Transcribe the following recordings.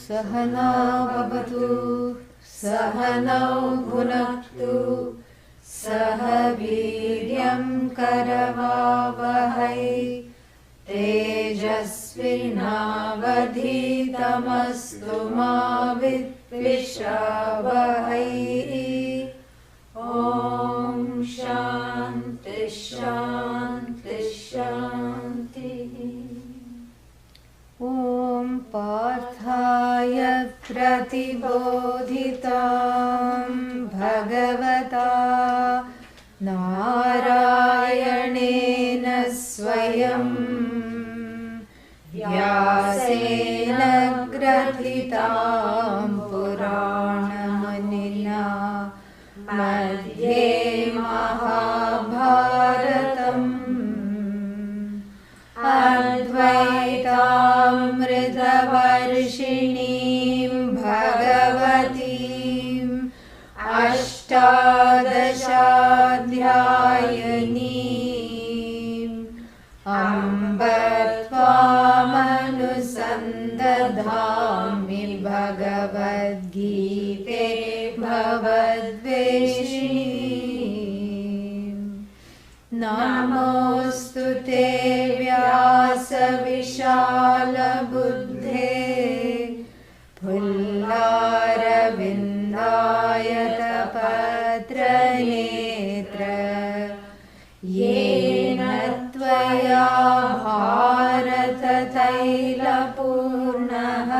सहना भवतु सहनौ भुनक्तु सह वीर्यं करवावहै तेजस्विनावधीतमस्तु मा विद्विषावहै। ॐ शान्ति शान्ति शान्तिः। ॐ पार्थाय प्रतिबोधितां भगवता नारायणेन स्वयं व्यासेन ग्रथितां पुराणमुनिना मध्ये महाभारतम् अद्वैतामृतवर्षिणीं भगवतीम् अष्टादशाध्यायिनीम् अम्ब त्वामनुसन्दधामि भगवद्गीते भवद्वेषिणीम्। नमोऽस्तु ते व्यासविशालबुद्धे फुल्लारविन्दायतपत्रनेत्र येन त्वया भारततैलपूर्णः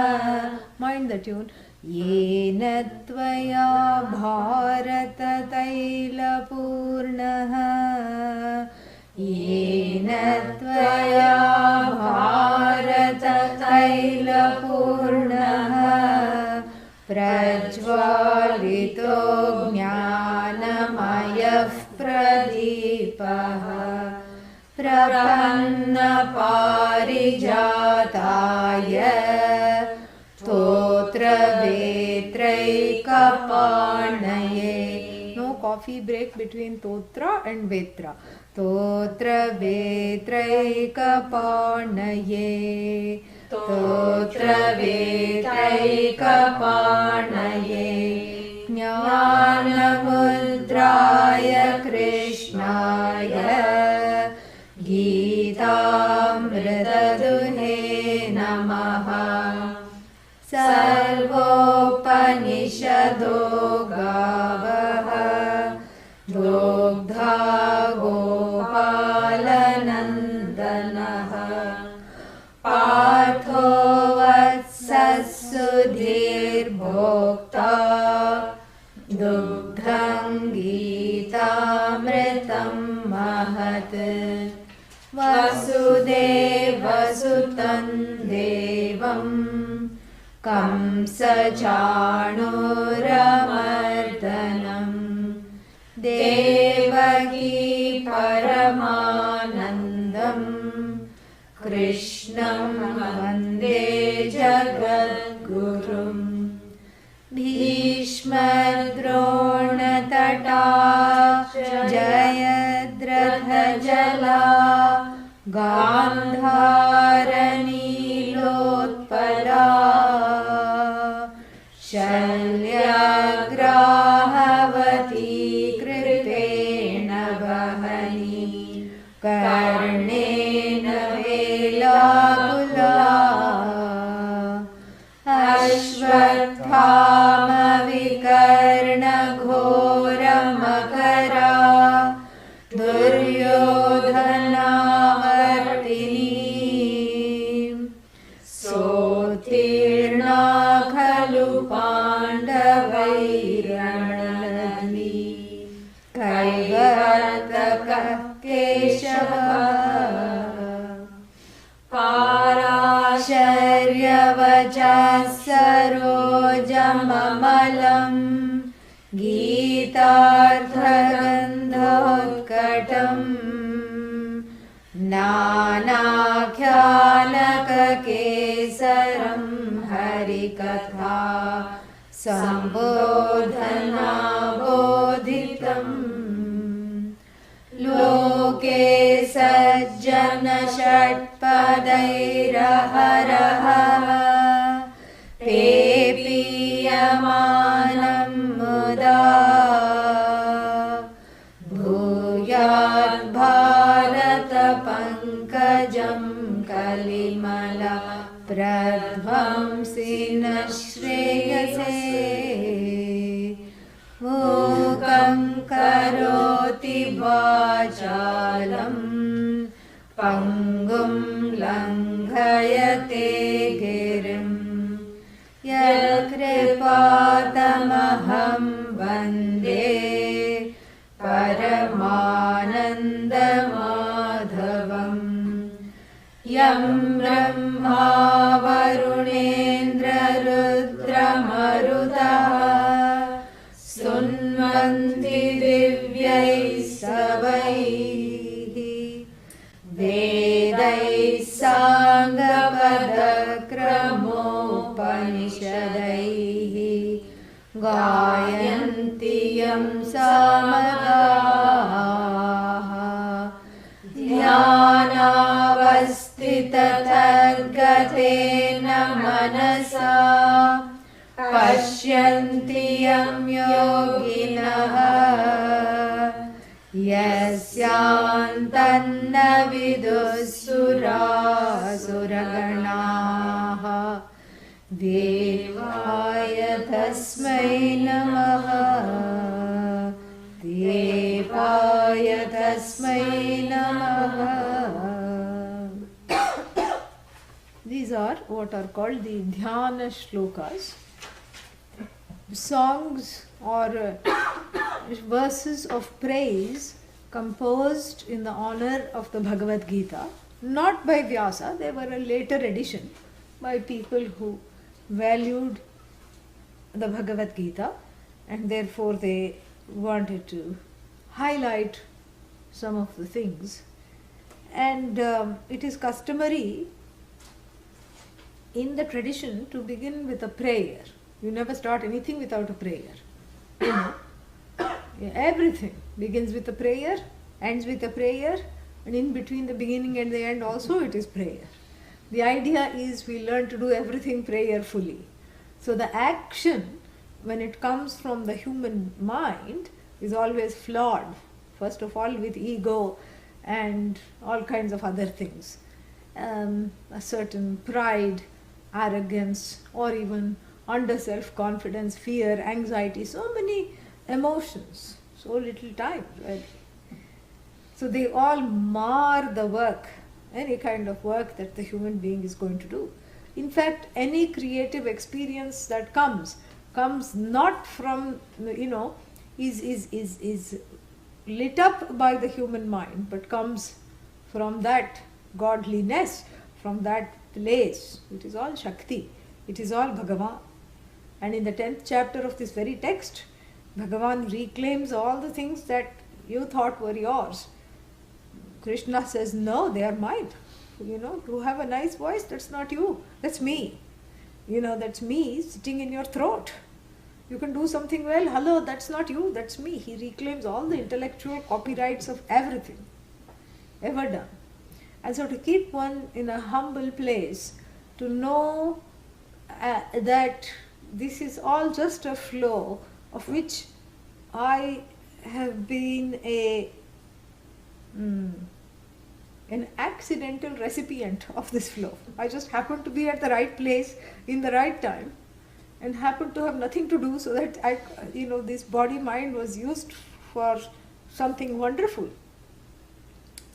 Mind the tune. येन त्वया भारततैलपूर्णः येन त्वया भारततैलपूर्णः प्रज्वालितो ज्ञानमयः प्रदीपः प्रपन्नपारिजाताय स्तोत्रवेत्रैकपाणये। No coffee break between totra and vetra. स्तोत्रवेत्रैकपाणये स्तोत्रवेत्रैकपाणये ज्ञानमुद्राय कृष्णाय गीतामृतदुहे नमः। सर्वोपनिषदो गावः दोग्धा गोपालनन्दनः पार्थो वत्सः सुधीर्भोक्ता दुग्धं गीतामृतं महत्। वसुदेवसुतं देवं कंसचाणूरमर्दनम् देवकी परमानन्दं कृष्णं वन्दे जगद्गुरुम्। भीष्मद्रोणतटा जयद्रथजला गान्धारनीलोत्पला शल्यग्राहवती कृपेण वहनी कर्णेन वेलाकुला अश्वत्थामविकर्णघोरमकरा दुर्योधनावर्तिनी सोत्तीर्णा खलु पाण्डवैरणनदी कैवर्तकः केशवः पाराशर्यवचः सरोजममलम् गीतार्थगन्धोत्कटम् नानाख्यानककेसरं हरिकथा सम्बोधनाबोधितम्। लोके सज्जन षट्पदैरहरः पुंसि न श्रेयसे मूकं करोति वाचालं पङ्गुं लङ्घयते गिरिं यत्कृपातमहं वन्दे परमानन्दमाधवम् यं ब्रह्मा वरुणेन्द्ररुद्रमरुतः स्तुन्वन्ति दिव्यैः स्तवैः वेदैः साङ्गपदक्रमोपनिषदैः गायन्ति यं सामगाः ध्यानावस्थिततद्गतेन मनसा पश्यन्ति यं योगिनः यस्यान्तन्न विदुःसुरासुरगणाः देवाय तस्मै नमः देवाय तस्मै नमः. These are what are called the dhyana shlokas, songs or verses of praise composed in the honor of the Bhagavad Gita, not by Vyasa. They were a later addition by people who valued the Bhagavad Gita, and therefore they wanted to highlight some of the things. And it is customary in the tradition to begin with a prayer. You never start anything without a prayer. You know, everything begins with a prayer, ends with a prayer, and in between the beginning and the end also it is prayer. The idea is we learn to do everything prayerfully. So the action, when it comes from the human mind, is always flawed. First of all, with ego and all kinds of other things. A certain pride, arrogance, or even under self-confidence, fear, anxiety, so many emotions, so little time, right? So they all mar the work, any kind of work that the human being is going to do. In fact, any creative experience that comes not from, is lit up by the human mind, but comes from that godliness, from that place. It is all Shakti, it is all Bhagavan. And in the 10th chapter of this very text, Bhagavan reclaims all the things that you thought were yours. Krishna says, no, they are mine. To have a nice voice, that's not you, that's me. That's me sitting in your throat. You can do something well, hello, that's not you, that's me. He reclaims all the intellectual copyrights of everything ever done. And so to keep one in a humble place, to know that this is all just a flow of which I have been an accidental recipient of this flow. I just happened to be at the right place in the right time and happened to have nothing to do, so that this body mind was used for something wonderful.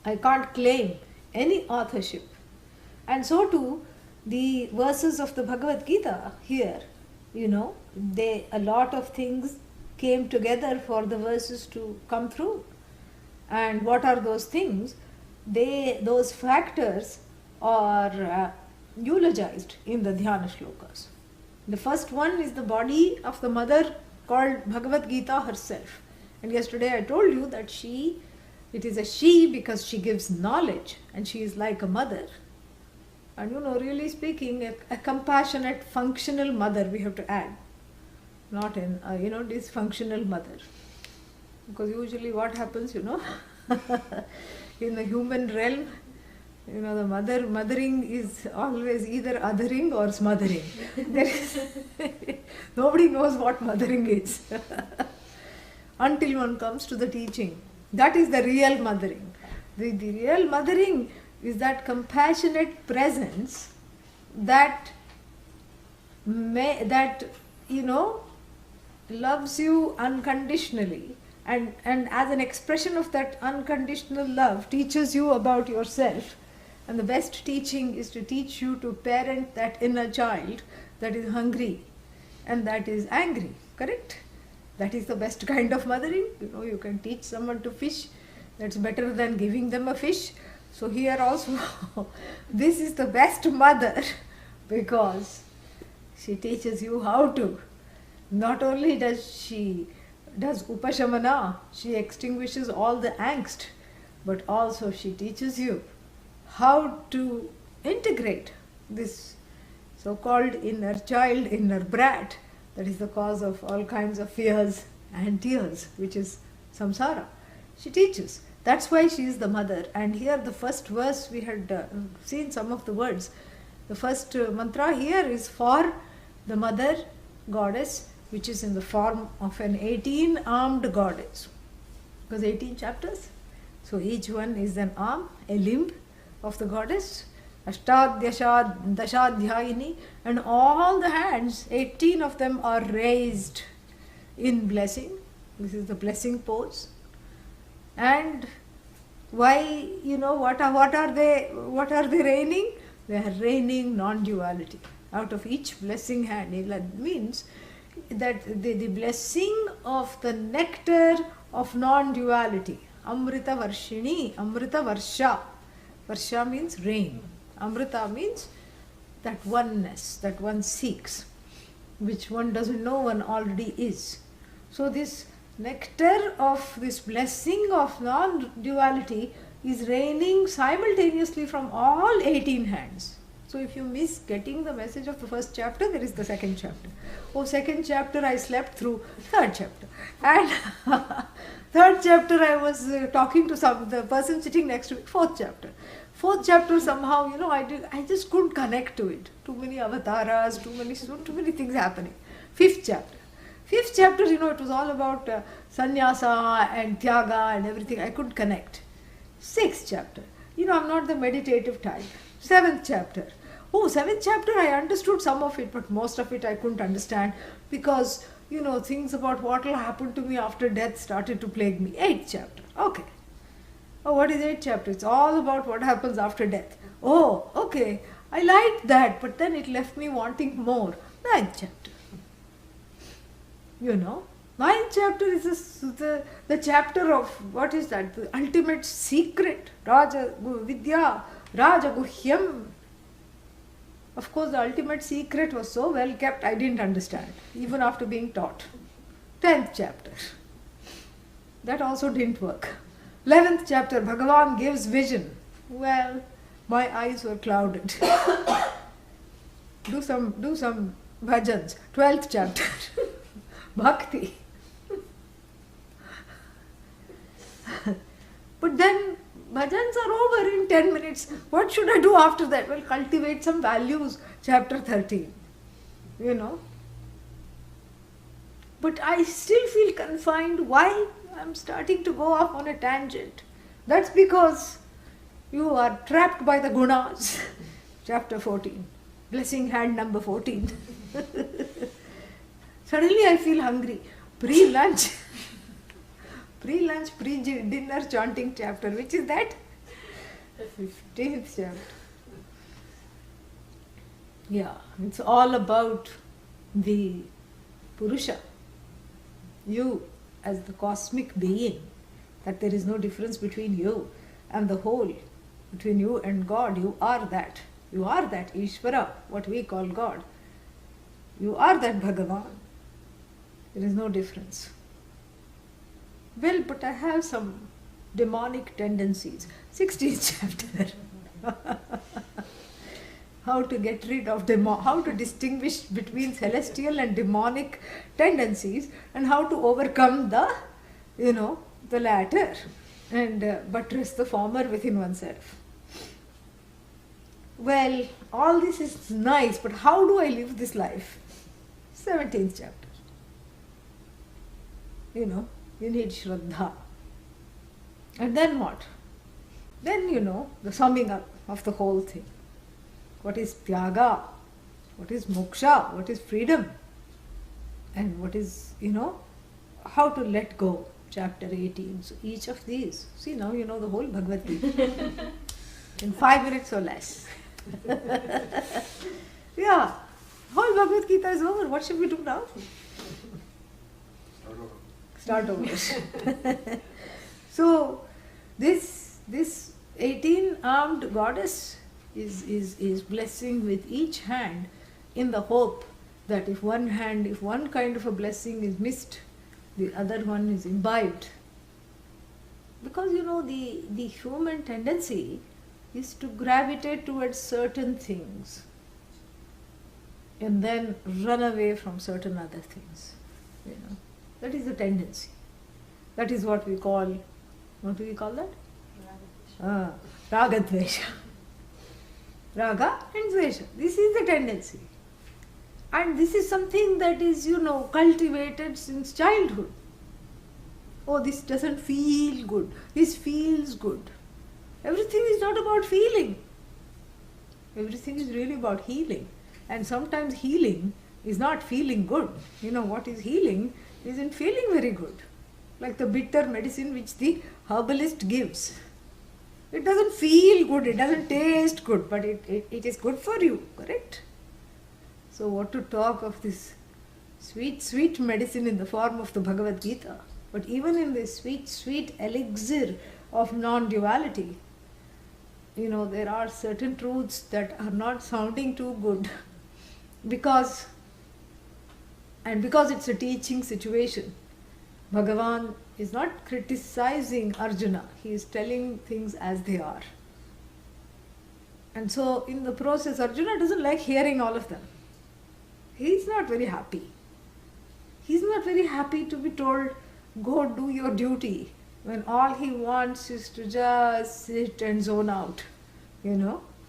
I can't claim any authorship. And so too, the verses of the Bhagavad Gita here, a lot of things came together for the verses to come through. And what are those things? Those factors are eulogized in the Dhyana shlokas. The first one is the body of the mother called Bhagavad Gita herself. And yesterday I told you that it is a she because she gives knowledge and she is like a mother. And really speaking, a compassionate, functional mother we have to add. Not an, dysfunctional mother. Because usually what happens, in the human realm, the mothering is always either othering or smothering. Nobody knows what mothering is until one comes to the teaching. That is the real mothering. The real mothering is that compassionate presence that that, loves you unconditionally, and as an expression of that unconditional love teaches you about yourself. And the best teaching is to teach you to parent that inner child that is hungry and that is angry, correct? That is the best kind of mothering. You can teach someone to fish, that's better than giving them a fish. So here also this is the best mother, because she teaches you how to. Not only does upashamana, she extinguishes all the angst, but also she teaches you how to integrate this so-called inner child, inner brat, that is the cause of all kinds of fears and tears, which is samsara. She teaches. That's why she is the mother. And here the first verse, we had seen some of the words. The first mantra here is for the mother goddess, which is in the form of an 18-armed goddess. Because 18 chapters, so each one is an arm, a limb of the goddess. Dashadhyayini, and all the hands, 18 of them, are raised in blessing. This is the blessing pose. And why, what are they raining? They are raining non-duality out of each blessing hand. It means that the blessing of the nectar of non-duality. Amrita Varshini, Amrita Varsha. Varsha means rain. Amrita means that oneness that one seeks, which one doesn't know one already is. So this nectar of this blessing of non-duality is raining simultaneously from all 18 hands. So if you miss getting the message of the first chapter, there is the second chapter. Oh, second chapter I slept through, third chapter. And third chapter I was talking to the person sitting next to me, fourth chapter. Fourth chapter somehow, I just couldn't connect to it. Too many avatars, too many things happening. Fifth chapter, it was all about sannyasa and tyaga and everything. I couldn't connect. Sixth chapter, I'm not the meditative type. Seventh chapter. Oh, seventh chapter I understood some of it, but most of it I couldn't understand, because, things about what will happen to me after death started to plague me. Eighth chapter. Okay. Oh, what is eighth chapter? It's all about what happens after death. Oh, okay. I liked that, but then it left me wanting more. Ninth chapter. Ninth chapter is the chapter of, what is that? The ultimate secret. Raja Vidya, Raja Guhyam. Of course, the ultimate secret was so well kept, I didn't understand, even after being taught. 10th chapter. That also didn't work. 11th chapter, Bhagavan gives vision. Well, my eyes were clouded. Do some bhajans. 12th chapter, Bhakti. But then bhajans are over in 10 minutes. What should I do after that? Well, cultivate some values. Chapter 13. But I still feel confined. Why? I'm starting to go off on a tangent. That's because you are trapped by the gunas. Chapter 14. Blessing hand number 14. Suddenly I feel hungry. Pre-lunch, pre-dinner chanting chapter. Which is that? 15th chapter. Yeah, it's all about the Purusha. You as the cosmic being, that there is no difference between you and the whole, between you and God. You are that. You are that Ishvara, what we call God. You are that Bhagavan. There is no difference. Well, but I have some demonic tendencies. 16th chapter. How to get rid of how to distinguish between celestial and demonic tendencies, and how to overcome the latter, and buttress the former within oneself. Well, all this is nice, but how do I live this life? 17th chapter. You need Shraddha. And then what? Then, the summing up of the whole thing. What is Tyaga? what is moksha, what is freedom, and what is, how to let go. Chapter 18. So each of these, see, now you know the whole Bhagavad Gita in 5 minutes or less. Yeah, whole Bhagavad Gita is over. What should we do now? Start over. So this 18-armed goddess is blessing with each hand, in the hope that if one kind of a blessing is missed, the other one is imbibed. Because the human tendency is to gravitate towards certain things and then run away from certain other things. That is the tendency. That is what we call, what do we call that? Raga Dvesha. Raga and Dvesha. This is the tendency. And this is something that is, cultivated since childhood. Oh, this doesn't feel good. This feels good. Everything is not about feeling. Everything is really about healing. And sometimes healing is not feeling good. What is healing isn't feeling very good. Like the bitter medicine which the herbalist gives. It doesn't feel good, it doesn't taste good, but it is good for you, correct? So what to talk of this sweet, sweet medicine in the form of the Bhagavad Gita. But even in this sweet, sweet elixir of non-duality, there are certain truths that are not sounding too good because it's a teaching situation. Bhagavan is not criticizing Arjuna, he is telling things as they are. And so in the process, Arjuna doesn't like hearing all of them. He's not very happy. He's not very happy to be told, go do your duty, when all he wants is to just sit and zone out.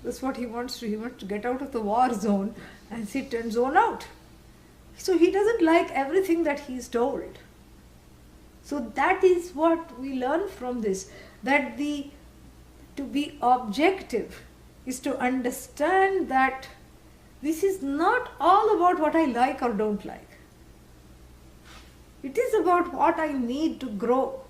That's what he wants to. He wants to get out of the war zone and sit and zone out. So he doesn't like everything that he is told. So that is what we learn from this, that to be objective is to understand that this is not all about what I like or don't like. It is about what I need to grow,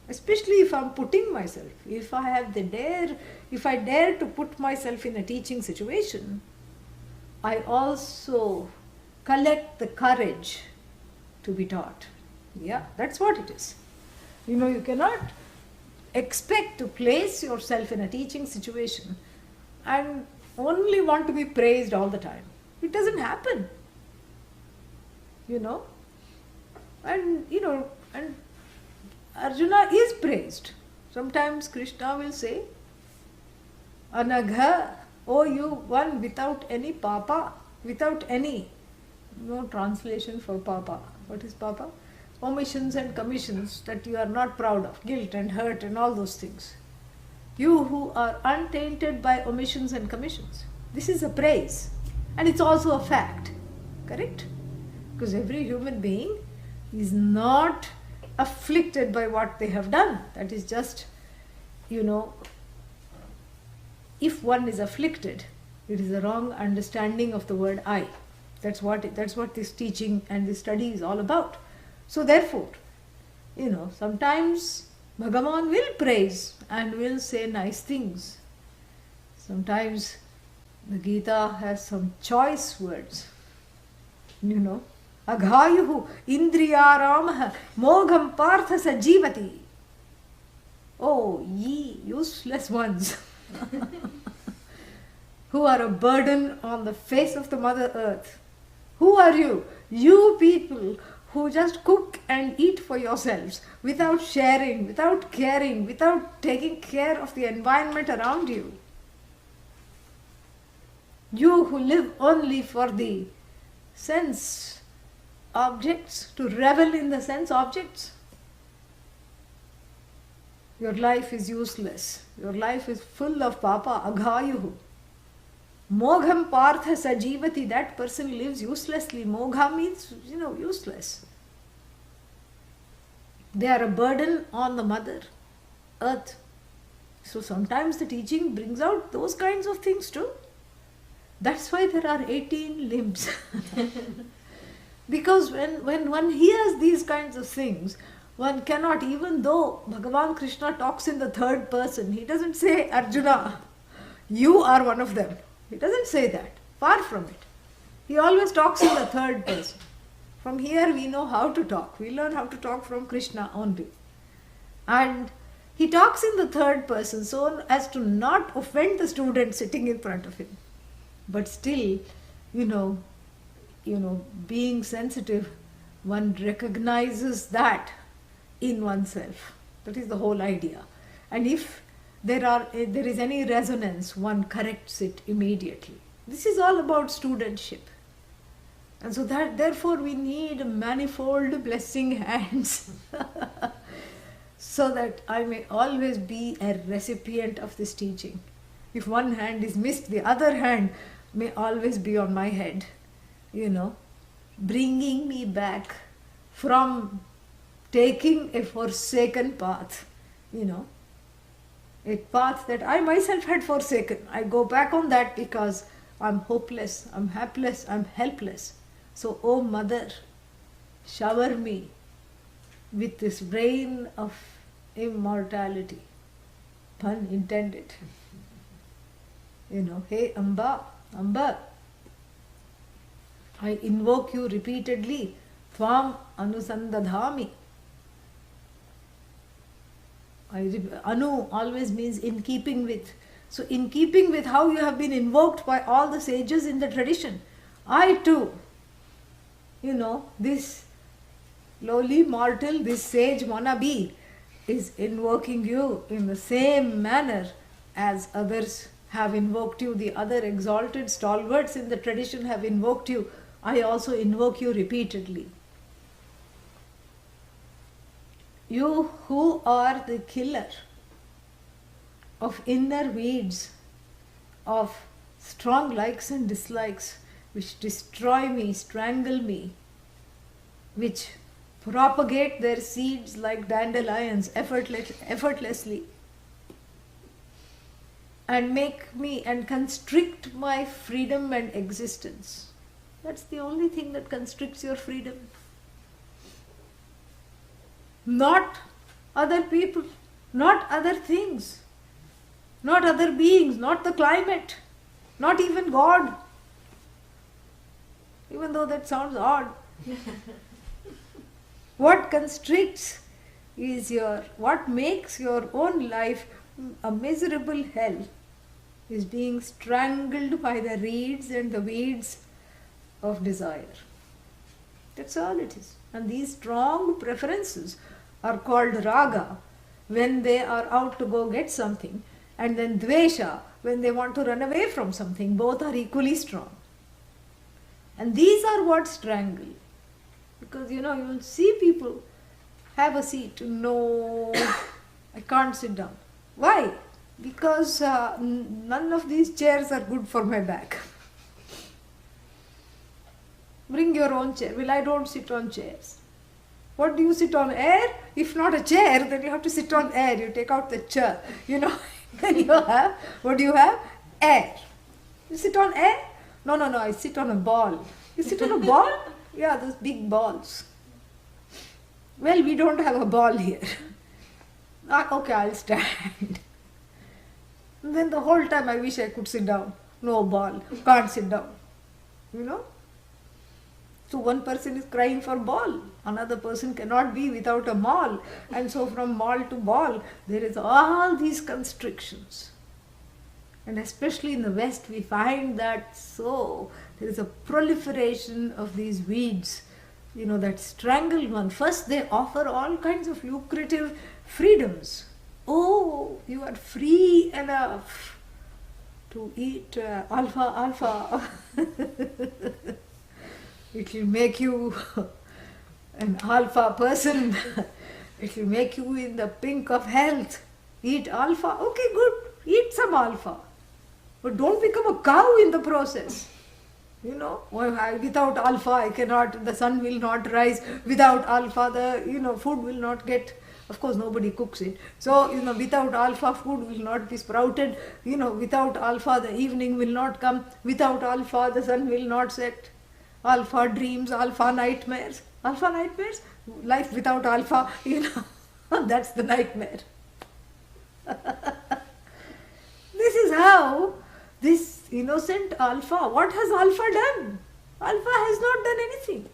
especially if I'm putting myself, if I dare to put myself in a teaching situation, I also collect the courage to be taught. Yeah, that's what it is. You cannot expect to place yourself in a teaching situation and only want to be praised all the time. It doesn't happen. And Arjuna is praised. Sometimes Krishna will say, Anagha, oh you one without any papa, without any, no translation for papa. What is papa? Omissions and commissions that you are not proud of, guilt and hurt and all those things. You who are untainted by omissions and commissions. This is a praise. And it's also a fact. Correct? Because every human being is not afflicted by what they have done. That is just, if one is afflicted, it is a wrong understanding of the word I. That's what this teaching and this study is all about. So therefore, sometimes Bhagavan will praise and will say nice things. Sometimes the Gita has some choice words. Aghayuhu indriyaramah mogham partha sajivati. Oh, ye useless ones who are a burden on the face of the Mother Earth. Who are you? You people who just cook and eat for yourselves without sharing, without caring, without taking care of the environment around you. You who live only for the sense objects, to revel in the sense objects. Your life is useless. Your life is full of papa, aghayuhu. Mogham partha sajivati, that person lives uselessly. Mogha means, useless. They are a burden on the Mother Earth. So sometimes the teaching brings out those kinds of things too. That's why there are 18 limbs. Because when one hears these kinds of things, one cannot, even though Bhagavan Krishna talks in the third person, he doesn't say, Arjuna, you are one of them. He doesn't say that. Far from it. He always talks in the third person. From here we know how to talk. We learn how to talk from Krishna only. And he talks in the third person so as to not offend the student sitting in front of him. But still, you know, being sensitive, one recognizes that in oneself. That is the whole idea. And if there is any resonance, one corrects it immediately. This is all about studentship. And so that therefore we need manifold blessing hands so that I may always be a recipient of this teaching. If one hand is missed, the other hand may always be on my head, bringing me back from taking a forsaken path, a path that I myself had forsaken. I go back on that because I'm hopeless, I'm hapless, I'm helpless. So, oh Mother, shower me with this rain of immortality. Pun intended. Hey Amba, I invoke you repeatedly. Tvam anusandadhami. Anu always means in keeping with. So in keeping with how you have been invoked by all the sages in the tradition, I too, this lowly mortal, this sage wannabe is invoking you in the same manner as others have invoked you, the other exalted stalwarts in the tradition have invoked you. I also invoke you repeatedly. You who are the killer of inner weeds, of strong likes and dislikes, which destroy me, strangle me, which propagate their seeds like dandelions effortlessly, and make me and constrict my freedom and existence. That's the only thing that constricts your freedom. Not other people, not other things, not other beings, not the climate, not even God. Even though that sounds odd. What constricts is what makes your own life a miserable hell is being strangled by the reeds and the weeds of desire. That's all it is. And these strong preferences are called raga when they are out to go get something, and then dvesha when they want to run away from something. Both are equally strong. And these are what strangle. Because you'll see people have a seat. No, I can't sit down. Why? Because none of these chairs are good for my back. Bring your own chair. Well, I don't sit on chairs. What do you sit on? Air? If not a chair, then you have to sit on air. You take out the chair. Then you have, what do you have? Air. You sit on air? No, I sit on a ball. You sit on a ball? Yeah, those big balls. Well, we don't have a ball here. Okay, I'll stand. And then the whole time I wish I could sit down. No ball. Can't sit down. So one person is crying for ball. Another person cannot be without a mall. And so from mall to ball, there is all these constrictions. And especially in the West, we find that there is a proliferation of these weeds, that strangle one. First, they offer all kinds of lucrative freedoms. Oh, you are free enough to eat alpha. It will make you an alpha person. It will make you in the pink of health. Eat alpha. Okay, good. Eat some alpha. But don't become a cow in the process. Without alpha I cannot, the sun will not rise. Without alpha, the food will not get Of course, nobody cooks it. So, without alpha, food will not be sprouted. Without alpha, the evening will not come. Without alpha, the sun will not set. Alpha dreams, alpha nightmares. Alpha nightmares? Life without alpha, that's the nightmare. This is how this innocent alpha, what has alpha done? Alpha has not done anything.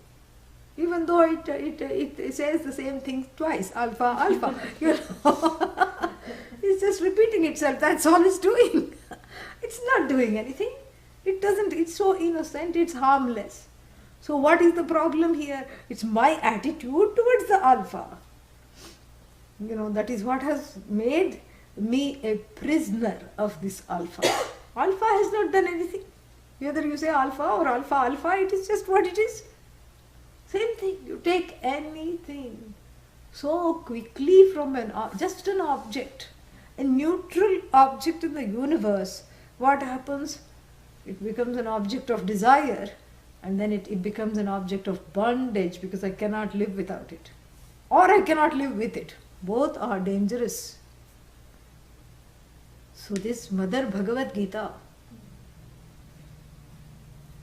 Even though it says the same thing twice, alpha, alpha. It's just repeating itself, that's all it's doing. It's not doing anything. It doesn't, it's so innocent, it's harmless. So what is the problem here? It's my attitude towards the alpha. That is what has made me a prisoner of this alpha. Alpha has not done anything. Whether you say alpha or alpha, alpha, it is just what it is. Same thing. You take anything so quickly from just an object, a neutral object in the universe. What happens? It becomes an object of desire, and then it becomes an object of bondage, because I cannot live without it. Or I cannot live with it. Both are dangerous. So this Mother Bhagavad Gita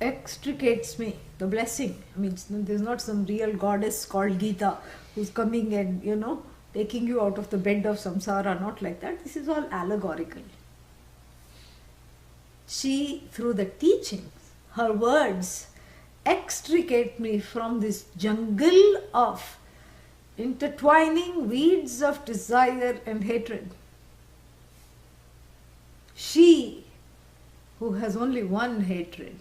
extricates me, the blessing. I mean, there's not some real goddess called Gita who's coming and, taking you out of the bed of samsara, not like that. This is all allegorical. She, through the teachings, her words, extricate me from this jungle of intertwining weeds of desire and hatred. She, who has only one hatred,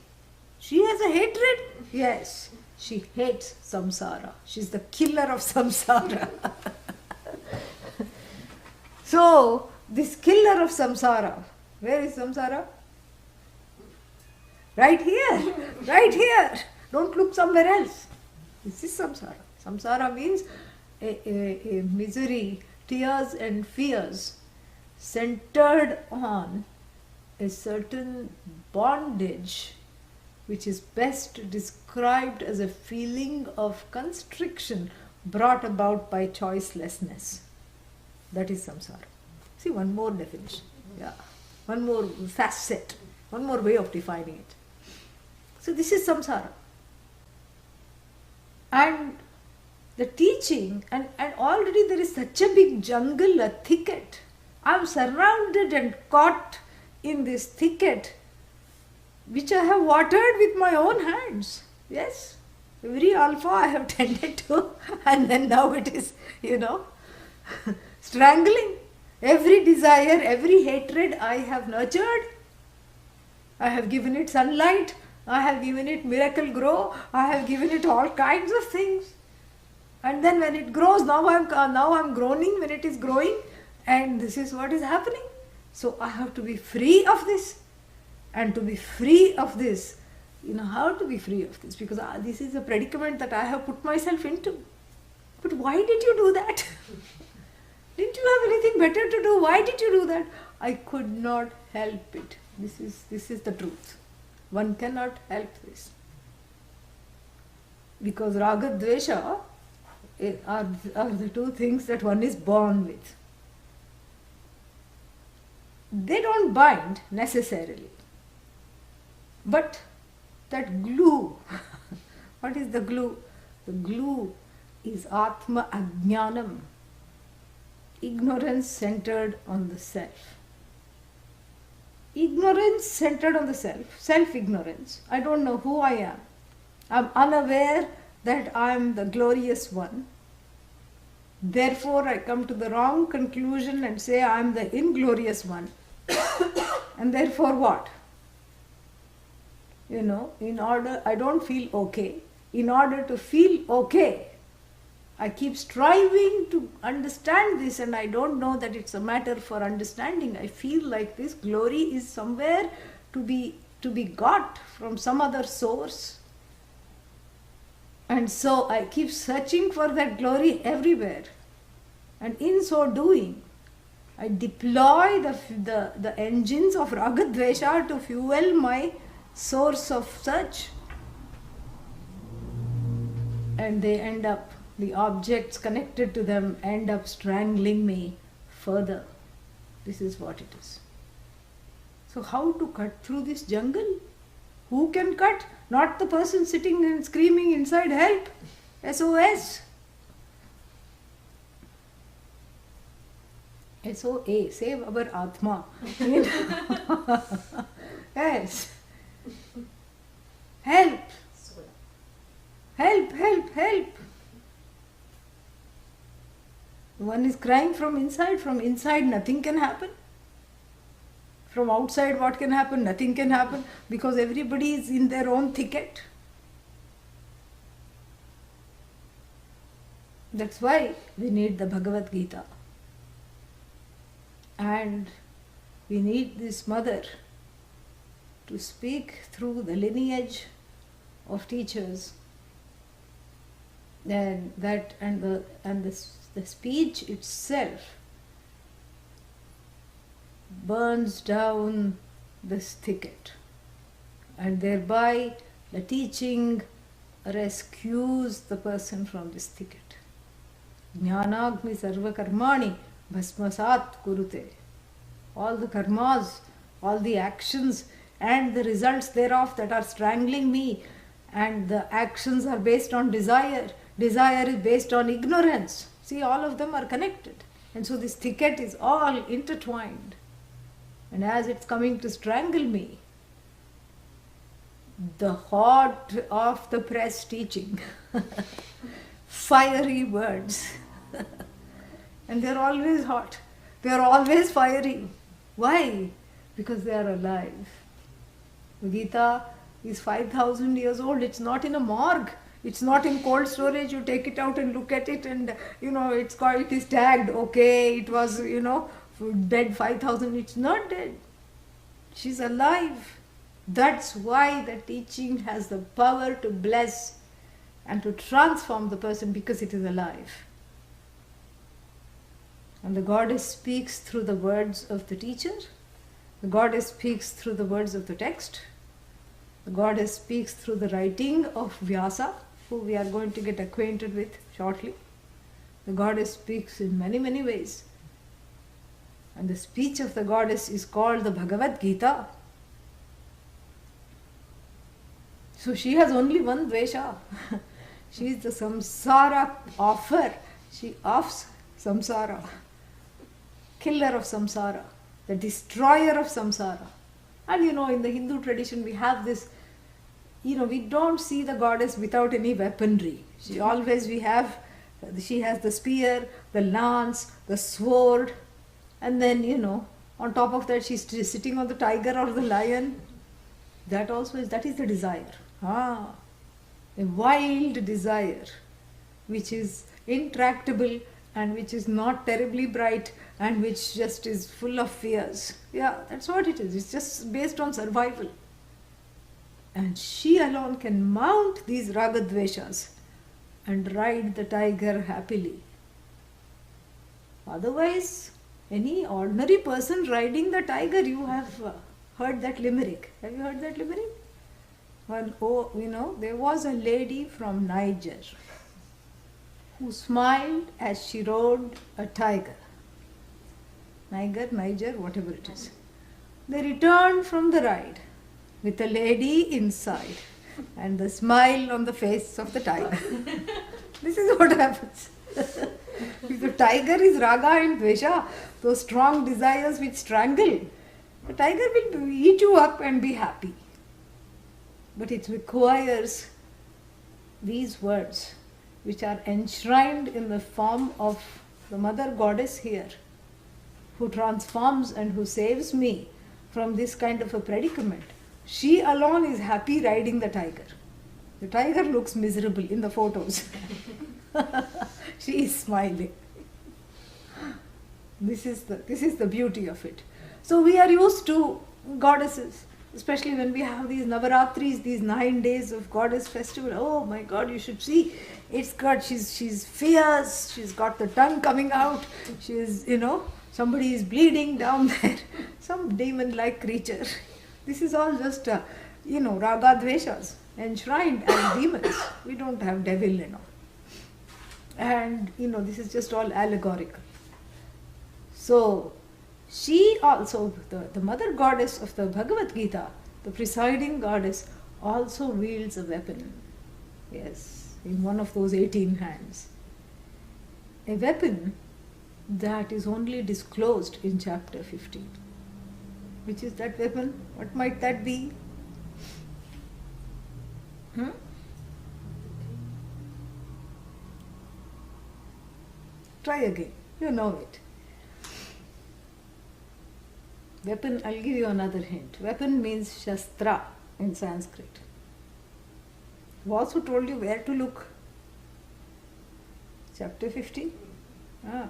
she has a hatred? Yes, she hates samsara. She's the killer of samsara. So, this killer of samsara, where is samsara? Right here, right here. Don't look somewhere else. This is samsara. Samsara means a misery, tears and fears centered on a certain bondage, which is best described as a feeling of constriction brought about by choicelessness. That is samsara. See, one more definition. Yeah, one more facet, one more way of defining it. So this is samsara. And the teaching, and already there is such a big jungle, a thicket. I am surrounded and caught in this thicket, which I have watered with my own hands. Yes, every alpha I have tended to, and then now it is, strangling. Every desire, every hatred I have nurtured. I have given it sunlight. I have given it miracle grow. I have given it all kinds of things. And then when it grows, now I'm groaning when it is growing, and this is what is happening. So I have to be free of this. And to be free of this, how to be free of this? Because this is a predicament that I have put myself into. But why did you do that? Didn't you have anything better to do? Why did you do that? I could not help it. This is the truth. One cannot help this. Because raga dvesha are the two things that one is born with. They don't bind necessarily. But that glue, what is the glue? The glue is Atma Ajnanam, ignorance centered on the self. Ignorance centered on the self, self-ignorance. I don't know who I am. I'm unaware that I am the glorious one. Therefore, I come to the wrong conclusion and say I am the inglorious one. And therefore what? I don't feel okay. In order to feel okay, I keep striving to understand this, and I don't know that it's a matter for understanding. I feel like this glory is somewhere to be got from some other source. And so I keep searching for that glory everywhere. And in so doing, I deploy the engines of raga dvesha to fuel my source of search. And they end up the objects connected to them end up strangling me further. This is what it is. So how to cut through this jungle? Who can cut? Not the person sitting and screaming inside, help, SOS. SOA, save our Atma. Yes. Help. Help, help, help. One is crying from inside nothing can happen. From outside what can happen? Nothing can happen because everybody is in their own thicket. That's why we need the Bhagavad Gita. And we need this mother to speak through the lineage of teachers. And the speech itself burns down this thicket, and thereby the teaching rescues the person from this thicket. Jnanagni sarva karmani bhasmasat kurute. All the karmas, all the actions and the results thereof that are strangling me, and the actions are based on desire. Desire is based on ignorance. See, all of them are connected. And so this thicket is all intertwined. And as it's coming to strangle me, the hot off the press teaching, fiery words, and they're always hot, they're always fiery. Why? Because they are alive. The Gita is 5,000 years old. It's not in a morgue. It's not in cold storage. You take it out and look at it, and it is tagged. Okay, it was dead 5,000. It's not dead. She's alive. That's why the teaching has the power to bless and to transform the person, because it is alive. And the goddess speaks through the words of the teacher. The goddess speaks through the words of the text. The goddess speaks through the writing of Vyasa, who we are going to get acquainted with shortly. The goddess speaks in many, many ways. And the speech of the goddess is called the Bhagavad Gita. So she has only one dvesha. She is the samsara offer. She offs samsara. Killer of samsara. The destroyer of samsara. And in the Hindu tradition we have this, we don't see the goddess without any weaponry. She has the spear, the lance, the sword, and then, on top of that she's sitting on the tiger or the lion. That is the desire. A wild desire, which is intractable and which is not terribly bright and which just is full of fears. Yeah, that's what it is. It's just based on survival. And she alone can mount these ragadveshas and ride the tiger happily. Otherwise, any ordinary person riding the tiger, you have heard that limerick. Have you heard that limerick? There was a lady from Niger who smiled as she rode a tiger. Niger, whatever it is. They returned from the ride with a lady inside and the smile on the face of the tiger. This is what happens. If the tiger is raga and dvesha, those strong desires which strangle, the tiger will eat you up and be happy. But it requires these words, which are enshrined in the form of the mother goddess here, who transforms and who saves me from this kind of a predicament. She alone is happy riding the tiger. The tiger looks miserable in the photos. She is smiling. This is the beauty of it. So we are used to goddesses, especially when we have these Navaratris, these 9 days of goddess festival. Oh my God, you should see. She's fierce. She's got the tongue coming out. She's, somebody is bleeding down there. Some demon-like creature. This is all just, raga dveshas, enshrined as demons. We don't have devil, And this is just all allegorical. So, she also, the mother goddess of the Bhagavad Gita, the presiding goddess, also wields a weapon. Yes, in one of those 18 hands. A weapon that is only disclosed in chapter 15. Which is that weapon? What might that be? Try again. You know it. Weapon, I'll give you another hint. Weapon means shastra in Sanskrit. Who also told you where to look? Chapter 15? Ah.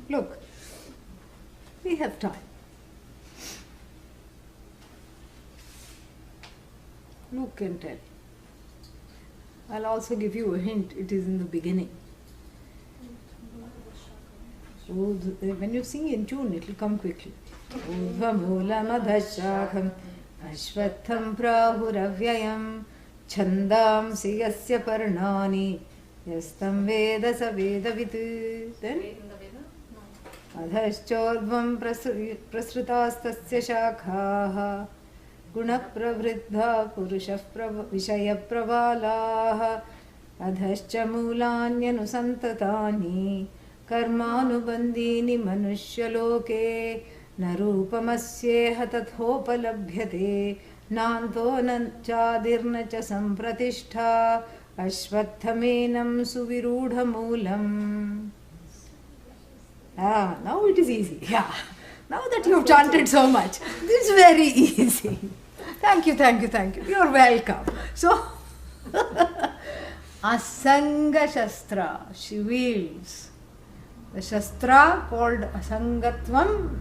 Look, we have time. Look and tell. I'll also give you a hint, it is in the beginning. When you sing in tune, it will come quickly. Udvamulamadasyakam ashvatham prahuravyayam chandamsi yasya parnani yastam veda sa vedavit. Then adhaschodvam prasrutastasya shakhaha gunapravriddha purushah vishaya-pravalaha adhascha mulanyanu-santatani karmanubandhini manushya-loke narupamasyeha tathopalabhyate nanto chadirna cha sampratishta ashvattamenam suvirudha-moolam. Now it is easy. Yeah. Now that you have chanted so much, this is very easy. Thank you. You're welcome. So, Asanga Shastra, she wields. The Shastra called Asangatvam.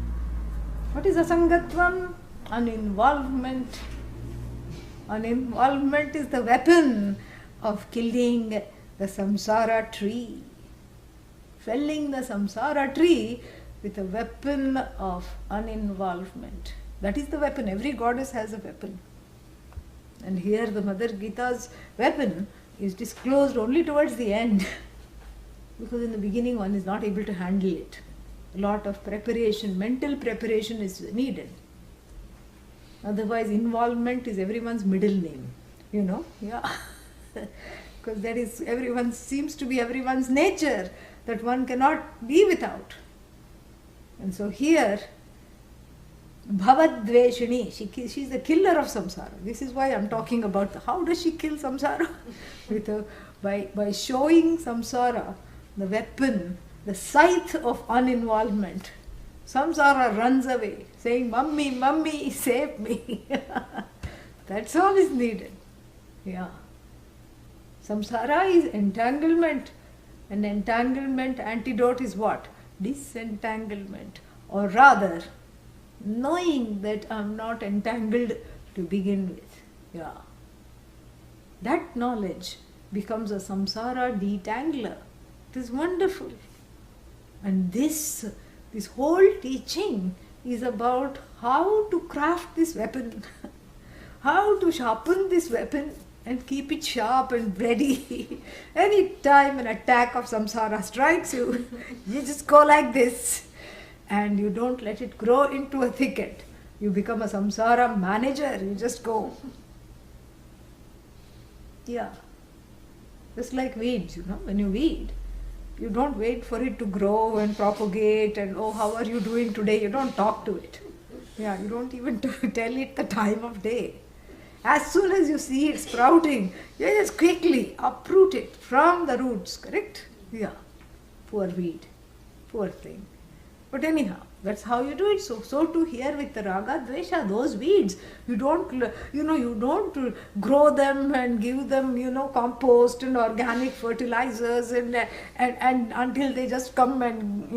What is Asangatvam? Uninvolvement. Uninvolvement is the weapon of killing the samsara tree. Felling the samsara tree with a weapon of uninvolvement. That is the weapon. Every goddess has a weapon. And here the Mother Gita's weapon is disclosed only towards the end. Because in the beginning one is not able to handle it. A lot of preparation, mental preparation is needed. Otherwise involvement is everyone's middle name. Yeah. Because that is seems to be everyone's nature that one cannot be without. And so here, Bhavadveshini, she is the killer of samsara. This is why I am talking about how does she kill samsara? By showing samsara the weapon, the scythe of uninvolvement. Samsara runs away, saying, Mummy, save me. That's all is needed. Yeah. Samsara is entanglement. An entanglement antidote is what? Disentanglement. Or rather, knowing that I am not entangled to begin with. Yeah. That knowledge becomes a samsara detangler. It is wonderful. And this whole teaching is about how to craft this weapon, how to sharpen this weapon and keep it sharp and ready. Any time an attack of samsara strikes you, you just go like this and you don't let it grow into a thicket. You become a samsara manager, you just go. Yeah. Just like weeds, when you weed, you don't wait for it to grow and propagate and, how are you doing today? You don't talk to it. Yeah, you don't even tell it the time of day. As soon as you see it sprouting, you just quickly uproot it from the roots, correct? Yeah. Poor weed. Poor thing. But anyhow, that's how you do it. So too here with the raga dvesha, those weeds, you don't grow them and give them, compost and organic fertilizers and until they just come and,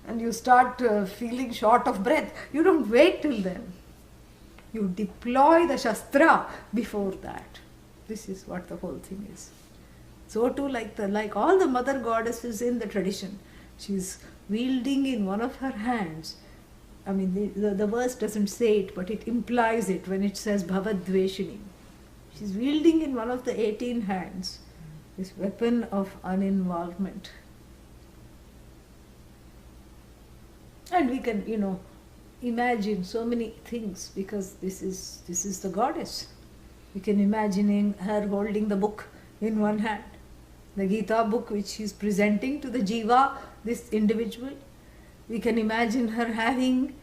and you start feeling short of breath. You don't wait till then. You deploy the shastra before that. This is what the whole thing is. So too, like all the mother goddesses in the tradition, she's wielding in one of her hands I mean, the verse doesn't say it, but it implies it when it says Bhavadveshini. She's wielding in one of the 18 hands this weapon of uninvolvement. And we can, imagine so many things because this is the goddess. We can imagining her holding the book in one hand, the Gita book which she is presenting to the Jiva, this individual. We can imagine her having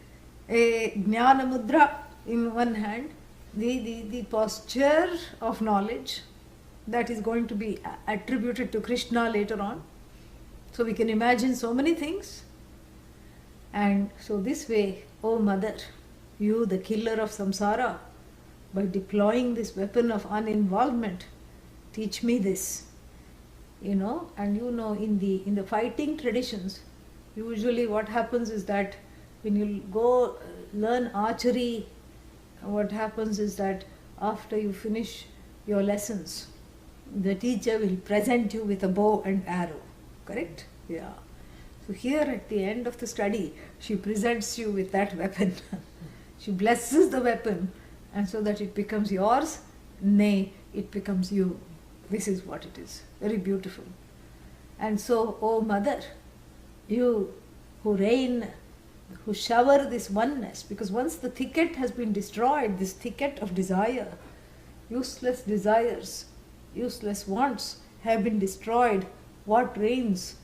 a Jnana Mudra in one hand, the posture of knowledge that is going to be attributed to Krishna later on. So we can imagine so many things. And so this way, O Mother, you the killer of samsara, by deploying this weapon of uninvolvement, teach me this. And in the fighting traditions, usually what happens is that when you go learn archery, what happens is that after you finish your lessons, the teacher will present you with a bow and arrow. Correct? Yeah. So here at the end of the study, she presents you with that weapon. She blesses the weapon, and so that it becomes yours, nay, it becomes you. This is what it is. Very beautiful. And so, O Mother, you who reign, who shower this oneness, because once the thicket has been destroyed, this thicket of desire, useless desires, useless wants have been destroyed, what reigns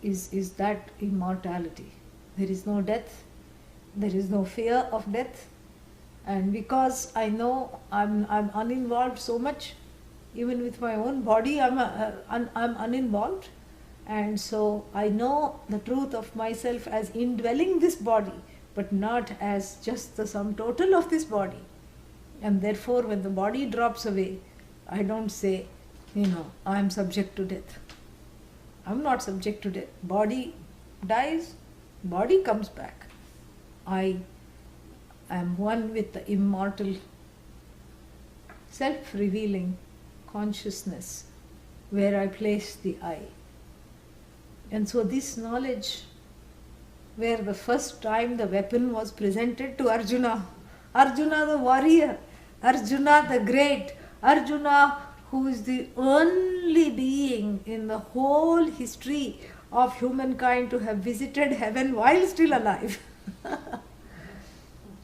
is that immortality. There is no death, there is no fear of death, and because I know I'm uninvolved so much, even with my own body I'm uninvolved, and so I know the truth of myself as indwelling this body, but not as just the sum total of this body. And therefore when the body drops away, I don't say, I am subject to death. I'm not subject to death. Body dies, body comes back. I am one with the immortal, self-revealing consciousness where I place the I. And so this knowledge, where the first time the weapon was presented to Arjuna, Arjuna the warrior, Arjuna the great, Arjuna who is the only being in the whole history of humankind to have visited heaven while still alive.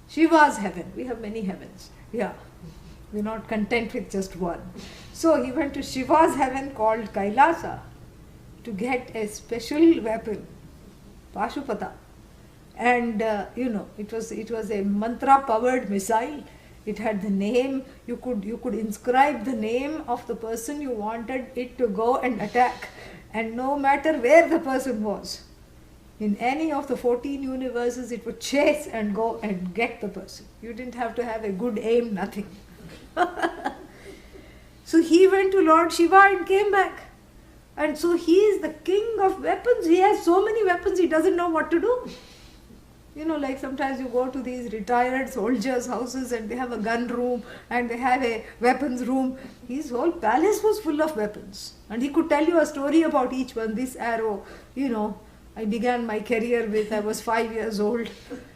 Shiva's heaven. We have many heavens. Yeah. We're not content with just one. So he went to Shiva's heaven called Kailasa to get a special weapon, Pashupata. And it was a mantra powered missile. It had the name, you could inscribe the name of the person you wanted it to go and attack, and no matter where the person was, in any of the 14 universes, it would chase and go and get the person. You didn't have to have a good aim, nothing. So he went to Lord Shiva and came back. And so he is the king of weapons. He has so many weapons, he doesn't know what to do. Like sometimes you go to these retired soldiers' houses and they have a gun room and they have a weapons room. His whole palace was full of weapons. And he could tell you a story about each one. This arrow, I began my career with, I was 5 years old,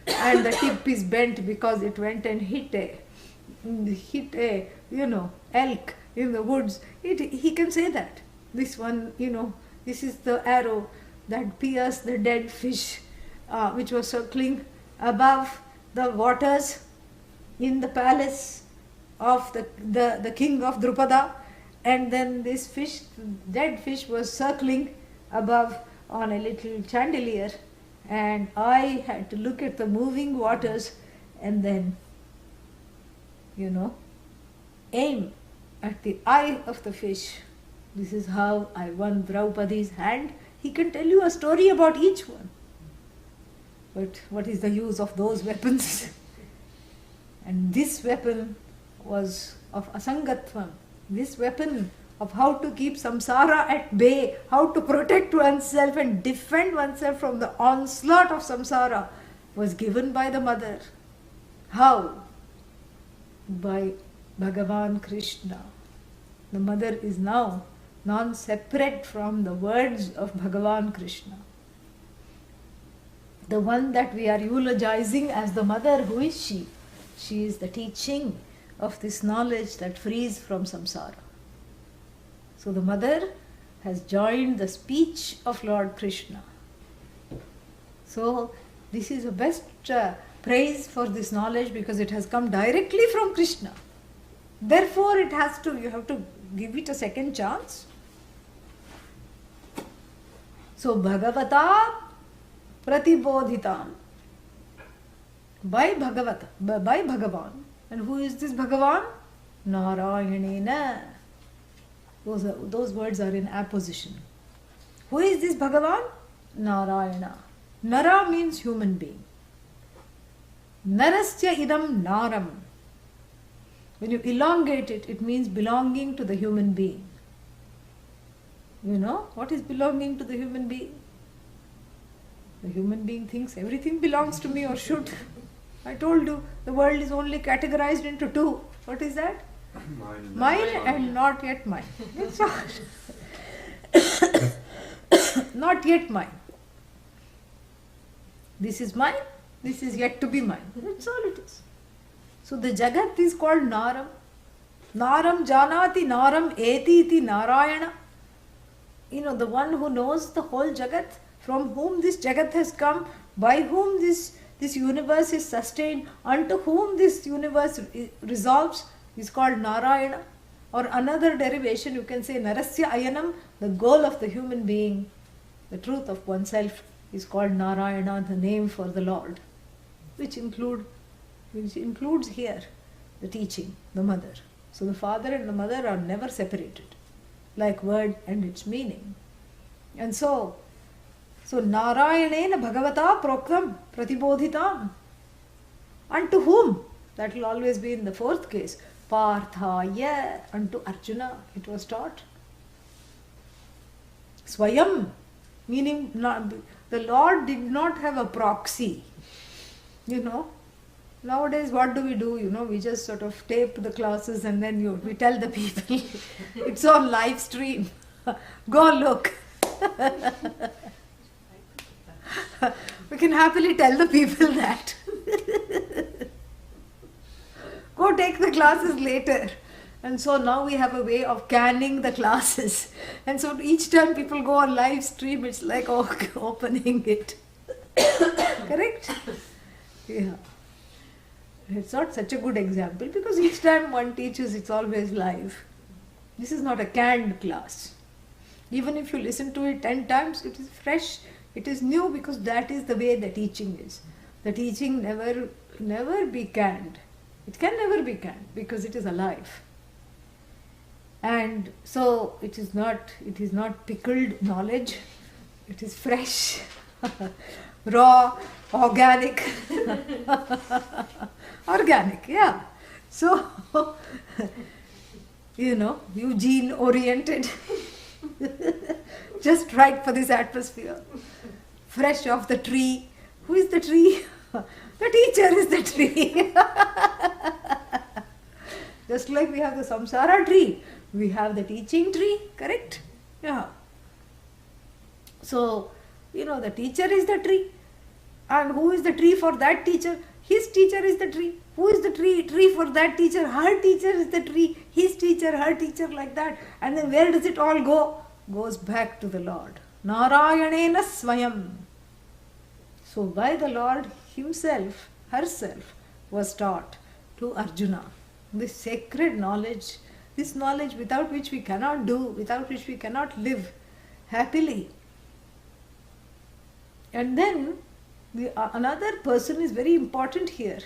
and the tip is bent because it went and hit a elk in the woods. He can say that. This one, this is the arrow that pierced the dead fish, which was circling above the waters in the palace of the king of Drupada, and then this fish, dead fish, was circling above on a little chandelier, and I had to look at the moving waters and then, aim at the eye of the fish. This is how I won Draupadi's hand. He can tell you a story about each one. But what is the use of those weapons? And this weapon was of asangatvam. This weapon of how to keep samsara at bay, how to protect oneself and defend oneself from the onslaught of samsara, was given by the mother. How? By Bhagavan Krishna. The mother is now non-separate from the words of Bhagavan Krishna. The one that we are eulogizing as the mother, who is she? She is the teaching of this knowledge that frees from samsara. So the mother has joined the speech of Lord Krishna. So this is the best praise for this knowledge, because it has come directly from Krishna. Therefore you have to give it a second chance. So Bhagavata Pratibodhitam, by Bhagavan. And who is this Bhagavan? Narayanena. Those words are in apposition. Who is this Bhagavan? Narayana. Nara means human being. Narasya idam naram. When you elongate it, it means belonging to the human being. You know what is belonging to the human being? The human being thinks everything belongs to me, or should. I told you, the world is only categorized into two. What is that? Mine and not yet mine. That's all. Not yet mine. This is mine, this is yet to be mine. That's all it is. So the Jagat is called Naram. Naram janati naram eti iti Narayana. You know, the one who knows the whole Jagat, from whom this Jagat has come, by whom this universe is sustained, unto whom this universe resolves, is called Narayana. Or another derivation, you can say Narasya Ayanam, the goal of the human being, the truth of oneself, is called Narayana, the name for the Lord, which includes here the teaching, the mother. So the father and the mother are never separated, like word and its meaning. And so Narayanena Bhagavata Proktam Pratibodhitam. Unto whom? That will always be in the fourth case. Parthaya, unto Arjuna it was taught. Swayam, meaning the Lord did not have a proxy. You know, nowadays what do? You know, we just sort of tape the classes and then we tell the people it's on live stream. Go look. We can happily tell the people that. Go take the classes later. And so now we have a way of canning the classes. And so each time people go on live stream, it's like opening it. Correct? Yeah. It's not such a good example, because each time one teaches, it's always live. This is not a canned class. Even if you listen to it 10 times, it is fresh, it is new, because that is the way the teaching is. The teaching never be canned. It can never be canned, because it is alive. And so it is not pickled knowledge, it is fresh, raw, organic. Organic, yeah. So, you know, Eugene oriented. Just right for this atmosphere. Fresh off the tree. Who is the tree? The teacher is the tree. Just like we have the samsara tree, we have the teaching tree, correct? Yeah. So, you know, the teacher is the tree. And who is the tree for that teacher? His teacher is the tree. Who is the tree for that teacher? Her teacher is the tree. His teacher, her teacher, like that. And then where does it all go? Goes back to the Lord. Narayanena Swayam. So by the Lord himself, herself, was taught to Arjuna this sacred knowledge, this knowledge without which we cannot do, without which we cannot live happily. And then another person is very important here.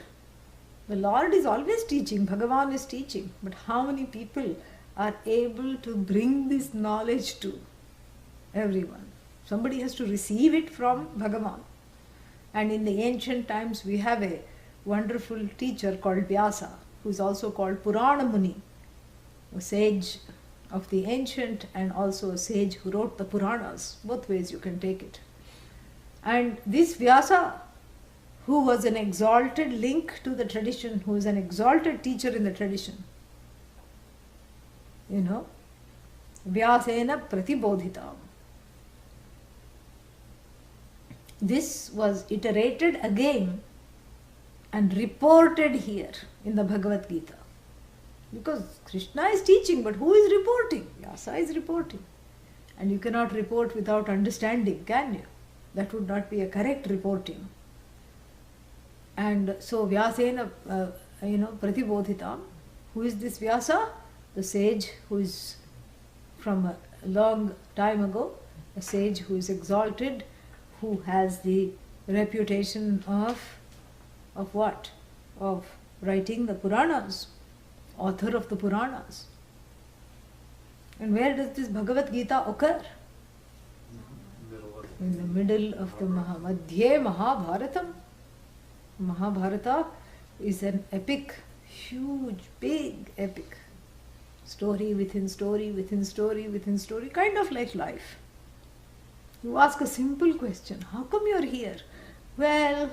The Lord is always teaching, Bhagavan is teaching, but how many people are able to bring this knowledge to everyone? Somebody has to receive it from Bhagavan. And in the ancient times we have a wonderful teacher called Vyasa, who is also called Purana Muni, a sage of the ancient and also a sage who wrote the Puranas. Both ways you can take it. And this Vyasa, who was an exalted link to the tradition, who is an exalted teacher in the tradition, you know, Vyasena Pratibodhitam. this was iterated again and reported here in the Bhagavad Gita. Because Krishna is teaching, but who is reporting? Vyasa is reporting. And you cannot report without understanding, can you? That would not be a correct reporting. And so Vyasena, Pratibodhitam. Who is this Vyasa? The sage who is from a long time ago, a sage who is exalted, who has the reputation of what? Of writing the Puranas, author of the Puranas. And where does this Bhagavad Gita occur? In the middle of the Madhye Mahabharatam. Mahabharata is an epic, huge, big epic. Story within story, within story, within story, kind of like life. You ask a simple question, how come you're here? Well,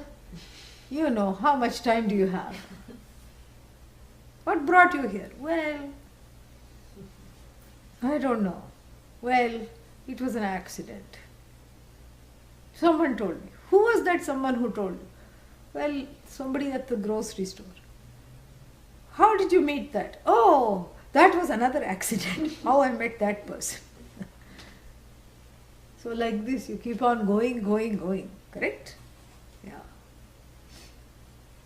how much time do you have? What brought you here? Well, I don't know. Well, it was an accident. Someone told me. Who was that someone who told you? Well, somebody at the grocery store. How did you meet that? Oh, that was another accident. How I met that person. So like this, you keep on going, correct? Yeah.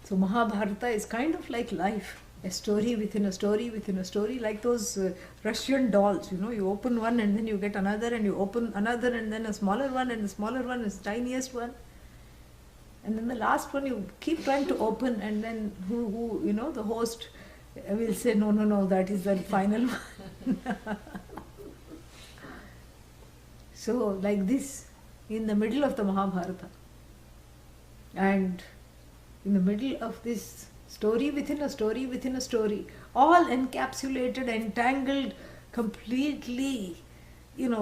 So Mahabharata is kind of like life. A story within a story within a story, like those Russian dolls, you open one and then you get another and you open another and then a smaller one and the smaller one is the tiniest one. And then the last one you keep trying to open and then the host will say, no, that is the final one. So like this, in the middle of the Mahabharata and in the middle of this story within a story within a story, all encapsulated, entangled, completely,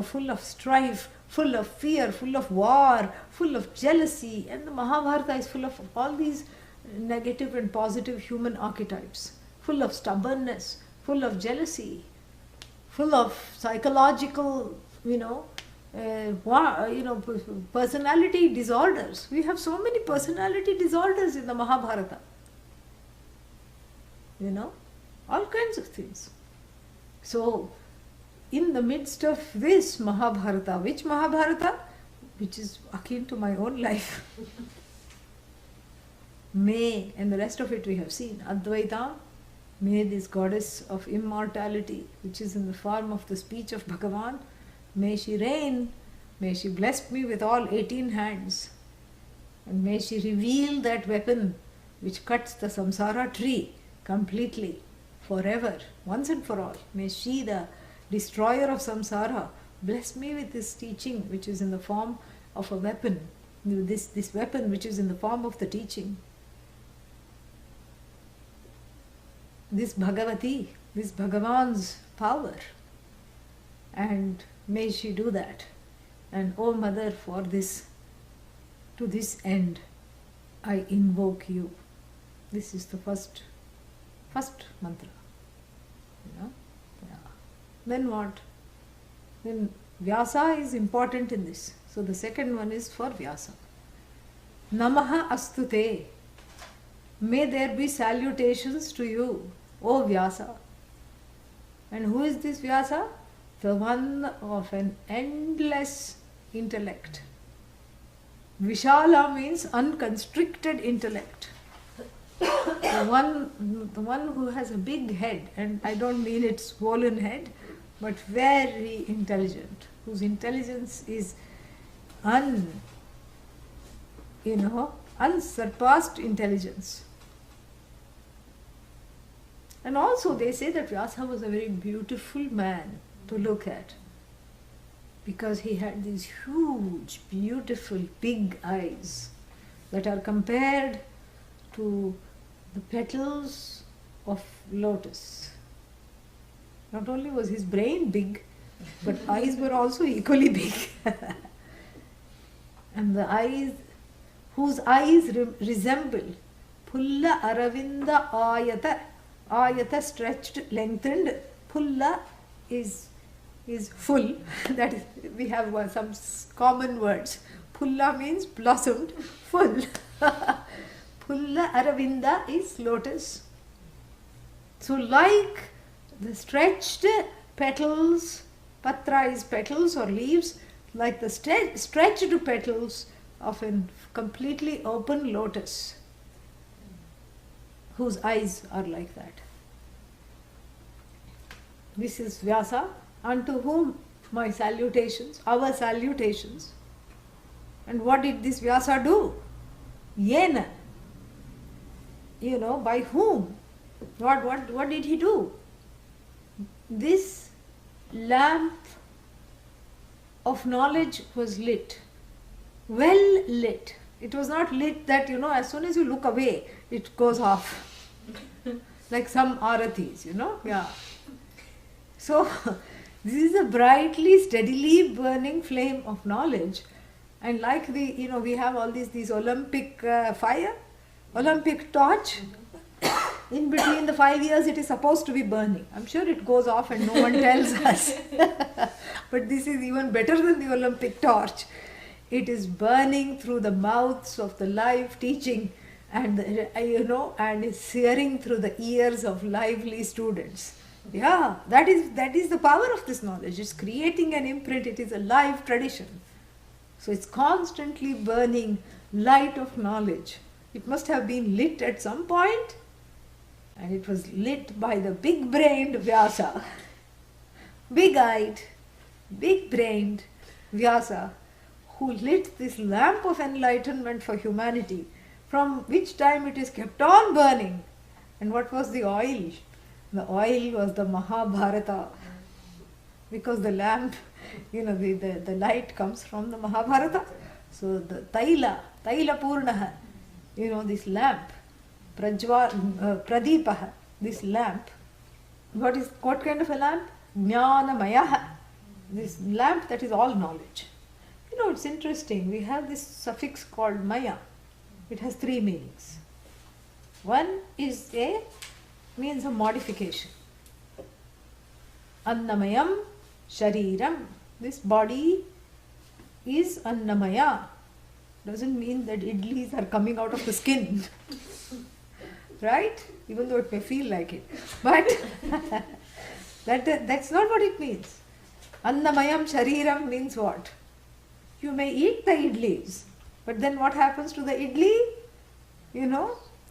full of strife, full of fear, full of war, full of jealousy. And the Mahabharata is full of all these negative and positive human archetypes, full of stubbornness, full of jealousy, full of psychological, personality disorders. We have so many personality disorders in the Mahabharata. All kinds of things. So, in the midst of this Mahabharata, which Mahabharata? Which is akin to my own life. May, and the rest of it we have seen. Advaita, may this goddess of immortality, which is in the form of the speech of Bhagavan, may she reign, may she bless me with all 18 hands, and may she reveal that weapon which cuts the samsara tree completely, forever, once and for all. May she, the destroyer of samsara, bless me with this teaching which is in the form of a weapon, this weapon which is in the form of the teaching. This Bhagavati, this Bhagavan's power. And may she do that. And O Mother, for this, to this end, I invoke you. This is the first mantra. Yeah. Then what? Then Vyasa is important in this. So the second one is for Vyasa. Namaha astute. May there be salutations to you, O Vyasa. And who is this Vyasa? The one of an endless intellect. Vishala means unconstricted intellect. The one who has a big head, and I don't mean it's swollen head, but very intelligent, whose intelligence is unsurpassed intelligence. And also they say that Vyasa was a very beautiful man to look at, because he had these huge, beautiful, big eyes that are compared to the petals of lotus. Not only was his brain big, but eyes were also equally big. And the eyes, whose eyes resemble Pulla Aravinda Ayata stretched, lengthened. Pulla is full. That is, we have some common words. Phulla means blossomed, full. Phulla Aravinda is lotus. So like the stretched petals, patra is petals or leaves, like the stretched petals of a completely open lotus, whose eyes are like that. This is Vyasa, unto whom my salutations, our salutations. And what did this Vyasa do? Yena. By whom? What did he do? This lamp of knowledge was lit. Well lit. It was not lit that, as soon as you look away, it goes off. Like some aratis, Yeah. So, this is a brightly, steadily burning flame of knowledge. And like we have all these Olympic fire, Olympic torch. In between the 5 years, it is supposed to be burning. I'm sure it goes off and no one tells us. But this is even better than the Olympic torch. It is burning through the mouths of the live teaching, and and is searing through the ears of lively students. Yeah, that is the power of this knowledge. It's creating an imprint. It is a live tradition. So it's constantly burning light of knowledge. It must have been lit at some point, and it was lit by the big-brained Vyasa. Big-eyed, big-brained Vyasa, who lit this lamp of enlightenment for humanity, from which time it is kept on burning. And what was the oil? The oil was the Mahabharata, because the lamp, the light comes from the Mahabharata. So the Taila Purnaha, this lamp, Pradipaha, this lamp. What kind of a lamp? Jnanamaya. This lamp that is all knowledge. It's interesting. We have this suffix called Maya. It has 3 meanings. One is means a modification. Annamayam Shariram. This body is Annamaya. Doesn't mean that idlis are coming out of the skin. Right? Even though it may feel like it. But that's not what it means. Annamayam Shariram means what? You may eat the idlis, but then what happens to the idli?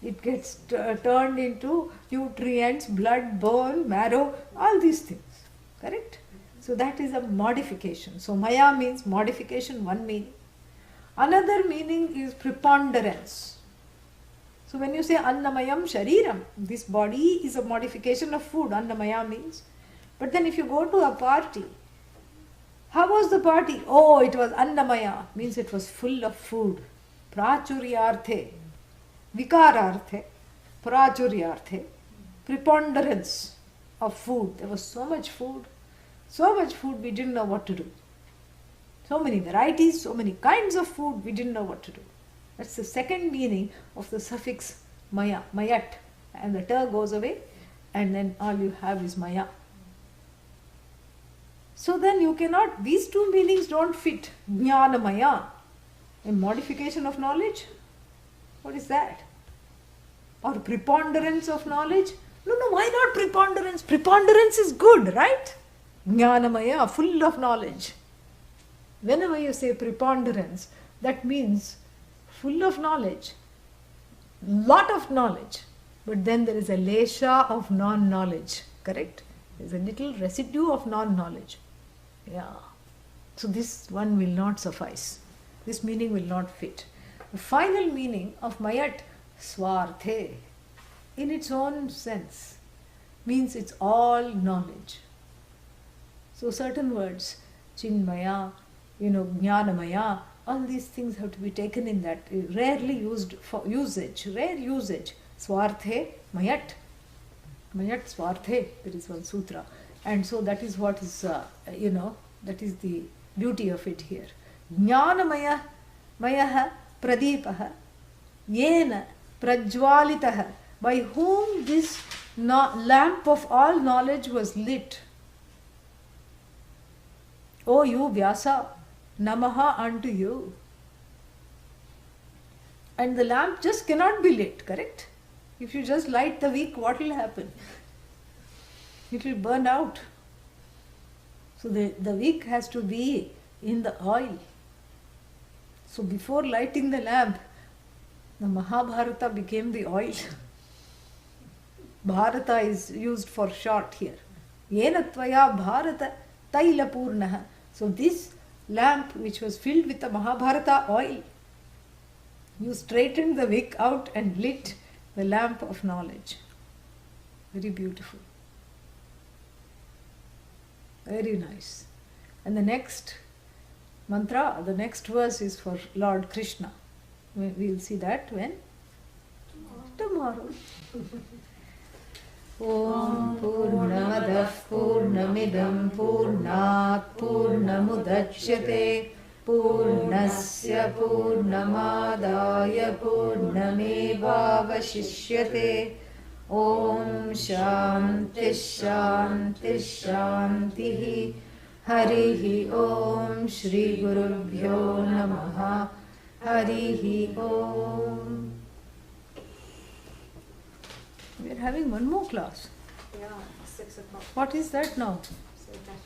It gets turned into nutrients, blood, bone, marrow, all these things. Correct? So that is a modification. So Maya means modification, one meaning. Another meaning is preponderance. So when you say Annamayam Shariram, this body is a modification of food, Annamaya means. But then if you go to a party, how was the party? Oh, it was Annamaya, means it was full of food. Prachuryarthe, Vikararthe, Prachuryarthe, preponderance of food. There was so much food we didn't know what to do. So many varieties, so many kinds of food, we didn't know what to do. That's the second meaning of the suffix Maya, Mayat. And the ter goes away, and then all you have is Maya. So then you cannot, these two meanings don't fit. Jnanamaya, a modification of knowledge. What is that? Or preponderance of knowledge? No, why not preponderance? Preponderance is good, right? Jnanamaya, full of knowledge. Whenever you say preponderance, that means full of knowledge, lot of knowledge, but then there is a lesha of non-knowledge, correct? There is a little residue of non-knowledge. Yeah. So this one will not suffice. This meaning will not fit. The final meaning of Mayat, Swarthe, in its own sense, means it's all knowledge. So certain words, Chinmaya, Jnanamaya, all these things have to be taken in that, rarely used for usage, rare usage. Swarthe, Mayat. Mayat Swarthe, there is one sutra. And so that is what is, that is the beauty of it here. Jnanamaya, Mayaha, Pradipaha, Yena, Prajwalitaha, by whom this lamp of all knowledge was lit. O you Vyasa, Namaha unto you. And the lamp just cannot be lit, correct? If you just light the wick, what will happen? It will burn out. So the wick has to be in the oil. So before lighting the lamp, the Mahabharata became the oil. Bharata is used for short here. Yena tvaya bharata taila purnaha. So this lamp which was filled with the Mahabharata oil, you straightened the wick out and lit the lamp of knowledge. Very beautiful. Very nice. And the next mantra, the next verse is for Lord Krishna. We will see that when? Tomorrow. Om Purnamadah Purnamidam Purnat Purnamudachyate Purnasya Purnamadaya Purnamevavashishyate. Om Shanti Shanti Shanti. Harihi Om Shri Gurubhyo Namaha. Harihi Om. We are having one more class. Yeah, 6 o'clock. What is that now? So that